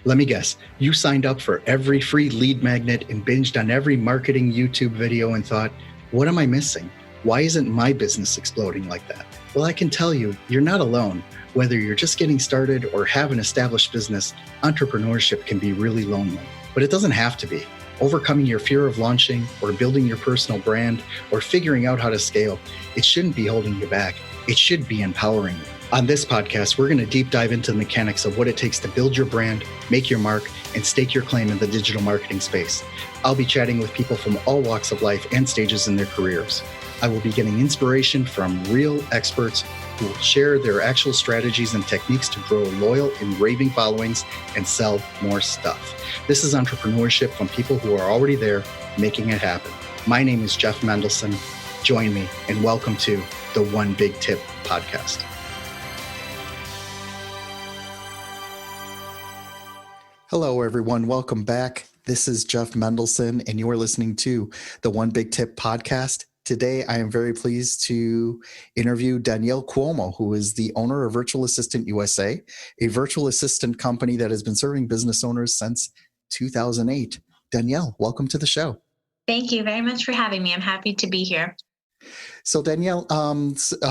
Let me guess, you signed up for every free lead magnet and binged on every marketing YouTube video and thought, what am I missing? Why isn't my business exploding like that? Well, I can tell you, you're not alone. Whether you're just getting started or have an established business, entrepreneurship can be really lonely, but it doesn't have to be. Overcoming your fear of launching or building your personal brand or figuring out how to scale, it shouldn't be holding you back. It should be empowering you. On this podcast, we're going to deep dive into the mechanics of what it takes to build your brand, make your mark, and stake your claim in the digital marketing space. I'll be chatting with people from all walks of life and stages in their careers. I will be getting inspiration from real experts who will share their actual strategies and techniques to grow loyal and raving followings and sell more stuff. This is entrepreneurship from people who are already there making it happen. My name is Jeff Mendelson. Join me and welcome to the One Big Tip podcast. Hello, everyone. Welcome back. This is Jeff Mendelson, and you are listening to the One Big Tip podcast. Today, I am very pleased to interview Danielle Cuomo, who is the owner of Virtual Assistant USA, a virtual assistant company that has been serving business owners since 2008. Danielle, welcome to the show. Thank you very much for having me. I'm happy to be here. So, Danielle,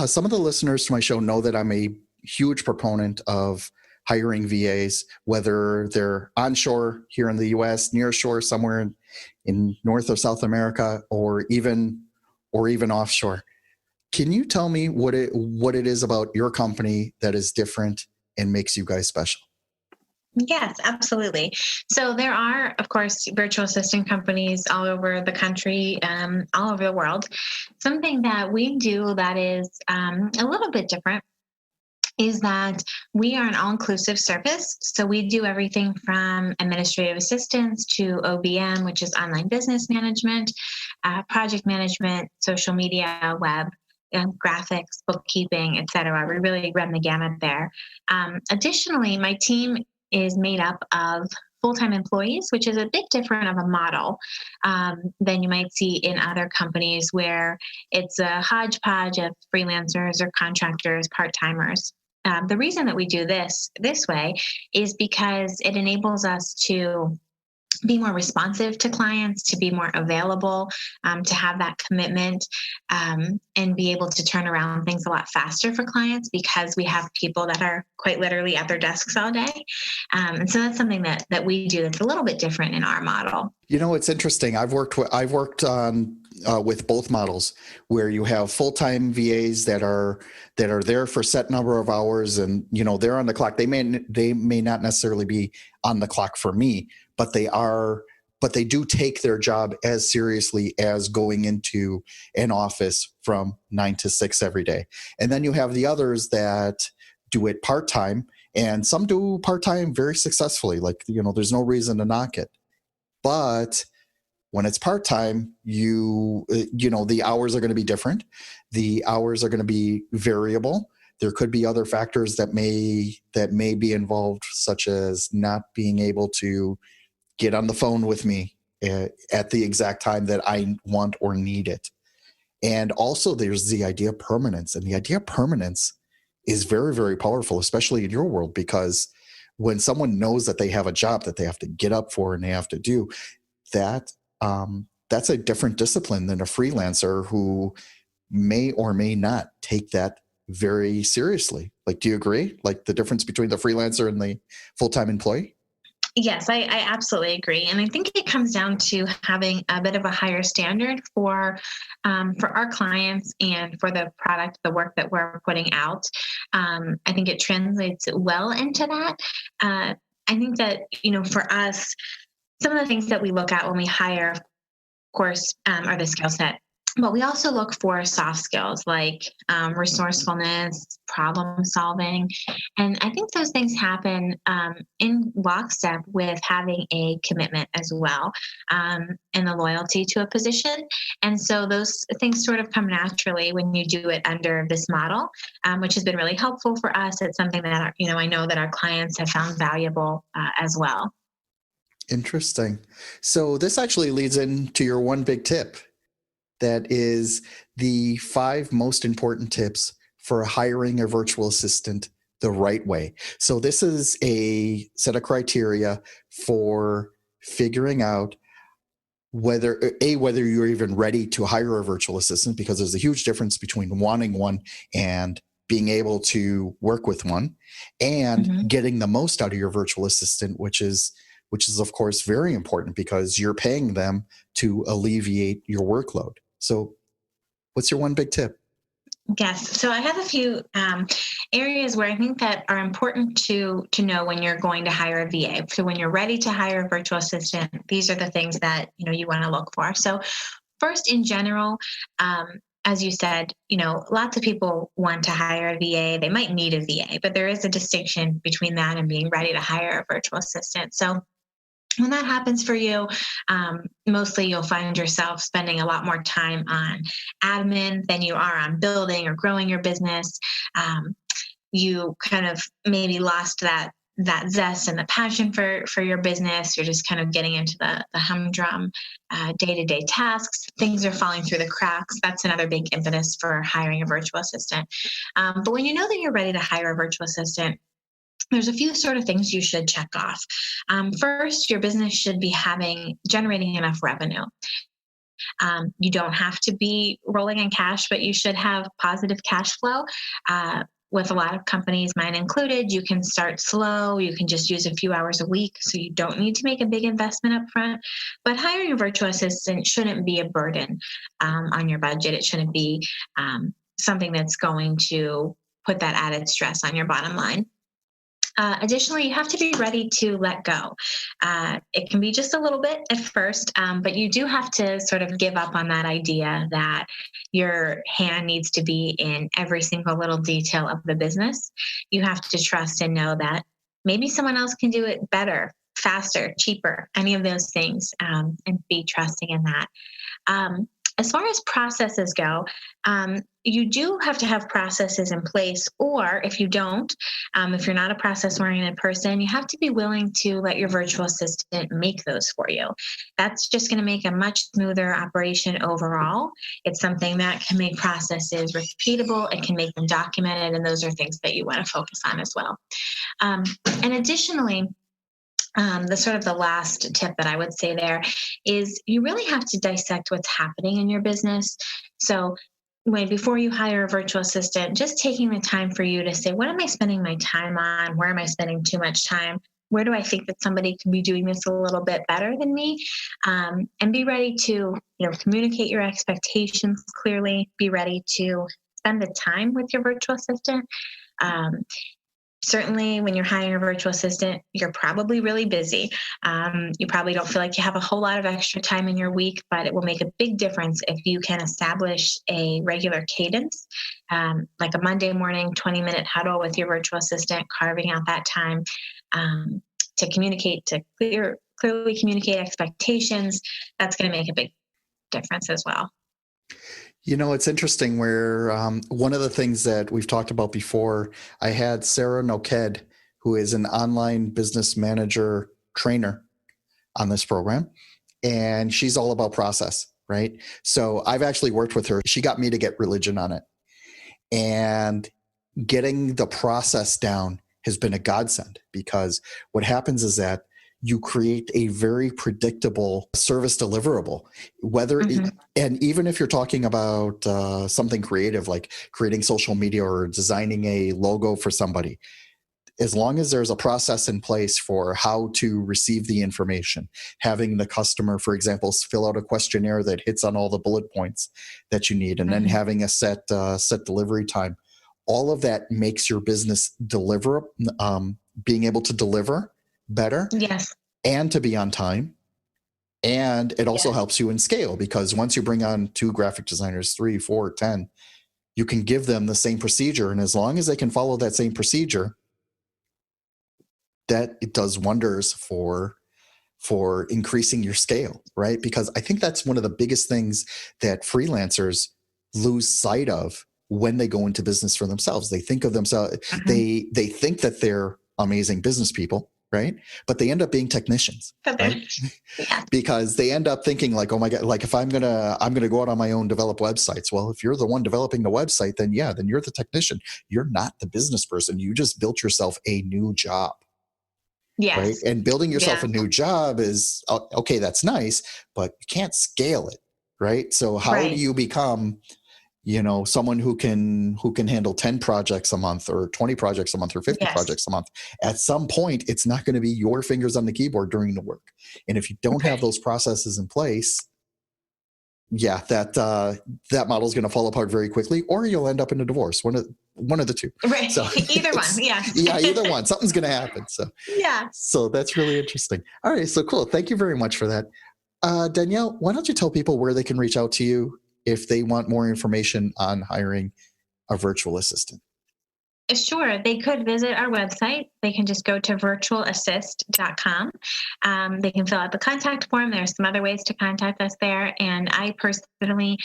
some of the listeners to my show know that I'm a huge proponent of hiring VAs, whether they're onshore here in the U.S., near shore somewhere in North or South America, or even offshore. Can you tell me what it is about your company that is different and makes you guys special? Yes, absolutely. So there are, of course, virtual assistant companies all over the country, all over the world. Something that we do that is a little bit different is that we are an all-inclusive service. So we do everything from administrative assistance to OBM, which is online business management, project management, social media, web, graphics, bookkeeping, etc. We really run the gamut there. Additionally, my team is made up of full-time employees, which is a bit different of a model than you might see in other companies where it's a hodgepodge of freelancers or contractors, part-timers. The reason that we do this way is because it enables us to be more responsive to clients, to be more available, to have that commitment, and be able to turn around things a lot faster for clients because we have people that are quite literally at their desks all day. And so that's something that we do that's a little bit different in our model. You know, it's interesting. I've worked on with both models where you have full-time VAs that are there for a set number of hours, and they're on the clock. They may not necessarily be on the clock for me, but they do take their job as seriously as going into an office from 9 to 6 every day. And then you have the others that do it part-time, and some do part-time very successfully. Like, there's no reason to knock it. But when it's part-time, the hours are going to be different. The hours are going to be variable. There could be other factors that may be involved, such as not being able to get on the phone with me at the exact time that I want or need it. And also there's the idea of permanence. And the idea of permanence is very, very powerful, especially in your world, because when someone knows that they have a job that they have to get up for and they have to do, that's a different discipline than a freelancer who may or may not take that very seriously. Like, do you agree? Like the difference between the freelancer and the full-time employee? Yes, I absolutely agree. And I think it comes down to having a bit of a higher standard for our clients and for the product, the work that we're putting out. I think it translates well into that. I think that, for us, some of the things that we look at when we hire, of course, are the skill set. But we also look for soft skills like resourcefulness, problem solving. And I think those things happen in lockstep with having a commitment as well, and the loyalty to a position. And so those things sort of come naturally when you do it under this model, which has been really helpful for us. It's something that, I know that our clients have found valuable as well. Interesting. So this actually leads into your one big tip. That is the 5 most important tips for hiring a virtual assistant the right way. So this is a set of criteria for figuring out whether you're even ready to hire a virtual assistant, because there's a huge difference between wanting one and being able to work with one, and getting the most out of your virtual assistant, which is of course very important because you're paying them to alleviate your workload. So what's your one big tip? Yes. So I have a few areas where I think that are important to know when you're going to hire a VA. So when you're ready to hire a virtual assistant, these are the things that you want to look for. So first, in general, as you said, lots of people want to hire a VA. They might need a VA, but there is a distinction between that and being ready to hire a virtual assistant. So when that happens for you, mostly you'll find yourself spending a lot more time on admin than you are on building or growing your business. You kind of maybe lost that zest and the passion for your business. You're just kind of getting into the humdrum day-to-day tasks. Things are falling through the cracks. That's another big impetus for hiring a virtual assistant. But when you know that you're ready to hire a virtual assistant, there's a few sort of things you should check off. First, your business should be generating enough revenue. You don't have to be rolling in cash, but you should have positive cash flow. With a lot of companies, mine included, you can start slow. You can just use a few hours a week, so you don't need to make a big investment up front. But hiring a virtual assistant shouldn't be a burden on your budget. It shouldn't be something that's going to put that added stress on your bottom line. Additionally, you have to be ready to let go. It can be just a little bit at first, but you do have to sort of give up on that idea that your hand needs to be in every single little detail of the business. You have to trust and know that maybe someone else can do it better, faster, cheaper, any of those things, and be trusting in that. As far as processes go, you do have to have processes in place, or if you don't, if you're not a process-oriented person, you have to be willing to let your virtual assistant make those for you. That's just going to make a much smoother operation overall. It's something that can make processes repeatable. It can make them documented, and those are things that you want to focus on as well. And additionally, the last tip that I would say there is you really have to dissect what's happening in your business. So before you hire a virtual assistant, just taking the time for you to say, what am I spending my time on? Where am I spending too much time? Where do I think that somebody could be doing this a little bit better than me? And be ready to, communicate your expectations clearly. Be ready to spend the time with your virtual assistant. Certainly, when you're hiring a virtual assistant, you're probably really busy. You probably don't feel like you have a whole lot of extra time in your week, but it will make a big difference if you can establish a regular cadence, like a Monday morning 20-minute huddle with your virtual assistant, carving out that time to communicate, to clearly communicate expectations. That's going to make a big difference as well. It's interesting where one of the things that we've talked about before, I had Sarah Noked, who is an online business manager trainer on this program, and she's all about process, right? So I've actually worked with her. She got me to get religion on it. And getting the process down has been a godsend, because what happens is that you create a very predictable service deliverable, and even if you're talking about something creative, like creating social media or designing a logo for somebody, as long as there's a process in place for how to receive the information, having the customer, for example, fill out a questionnaire that hits on all the bullet points that you need, and then having a set delivery time, all of that makes your business being able to deliver better. Yes. And to be on time. And it also helps you in scale, because once you bring on 2 graphic designers, 3, 4, 10, you can give them the same procedure. And as long as they can follow that same procedure, that it does wonders for increasing your scale, right? Because I think that's one of the biggest things that freelancers lose sight of when they go into business for themselves. They think of themselves, they think that they're amazing business people, right? But they end up being technicians, But they're- right? yeah. Because they end up thinking like, oh my God, like if I'm gonna go out on my own, develop websites. Well, if you're the one developing the website, then yeah, then you're the technician. You're not the business person. You just built yourself a new job. Right. Yes. And building yourself Yeah. a new job is okay, that's nice, but you can't scale it. Right. So how do Right. you become, someone who can handle 10 projects a month or 20 projects a month or 50 Yes. projects a month? At some point, it's not going to be your fingers on the keyboard doing the work. And if you don't have those processes in place, yeah, that model is going to fall apart very quickly, or you'll end up in a divorce. One of the two. Right. So Either one. Yeah. yeah, either one. Something's going to happen. Yeah. So that's really interesting. All right. So cool. Thank you very much for that. Danielle, why don't you tell people where they can reach out to you if they want more information on hiring a virtual assistant? Sure. They could visit our website. They can just go to virtualassist.com. They can fill out the contact form. There's some other ways to contact us there. And I personally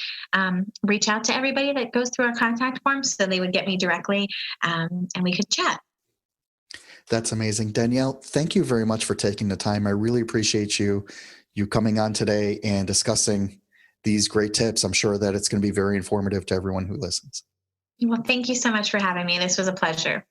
reach out to everybody that goes through our contact form, so they would get me directly and we could chat. That's amazing. Danielle, thank you very much for taking the time. I really appreciate you coming on today and discussing these great tips. I'm sure that it's going to be very informative to everyone who listens. Well, thank you so much for having me. This was a pleasure.